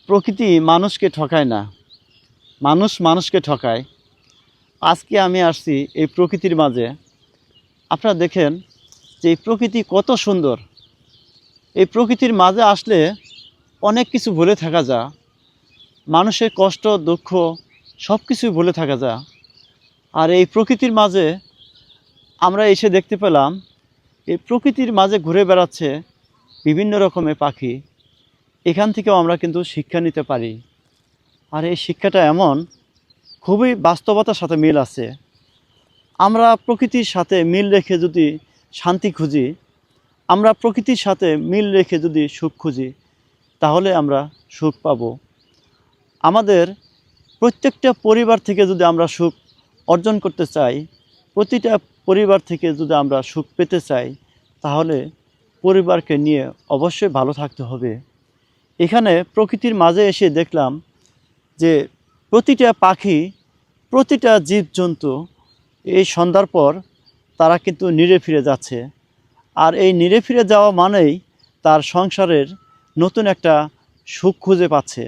প্রকৃতি মানুষকে ঠকায় না, মানুষ মানুষকে ঠকায়। আজকে আমি আসছি এই প্রকৃতির মাঝে। আপনারা দেখেন যে এই প্রকৃতি কত সুন্দর। এই প্রকৃতির মাঝে আসলে অনেক কিছু ভুলে থাকা যায়, মানুষের কষ্ট দুঃখ সব কিছুই ভুলে থাকা যায়। আর এই প্রকৃতির মাঝে আমরা এসে দেখতে পেলাম এই প্রকৃতির মাঝে ঘুরে বেড়াচ্ছে বিভিন্ন রকমের পাখি। এখান থেকেও আমরা কিন্তু শিক্ষা নিতে পারি। আর এই শিক্ষাটা এমন খুবই বাস্তবতার সাথে মিল আছে। আমরা প্রকৃতির সাথে মিল রেখে যদি শান্তি খুঁজি, আমরা প্রকৃতির সাথে মিল রেখে যদি সুখ খুঁজি, তাহলে আমরা সুখ পাব। আমাদের প্রত্যেকটা পরিবার থেকে যদি আমরা সুখ অর্জন করতে চাই, প্রতিটা পরিবার থেকে যদি আমরা সুখ পেতে চাই, তাহলে পরিবারকে নিয়ে অবশ্যই ভালো থাকতে হবে। এখানে প্রকৃতির মাঝে এসে দেখলাম যে প্রতিটা পাখি, প্রতিটা জীবজন্তু এই সন্ধ্যার পর তারা কিন্তু নিরে ফিরে যাচ্ছে। আর এই নিরে ফিরে যাওয়া মানেই তার সংসারের নতুন একটা সুখ খুঁজে পাচ্ছে।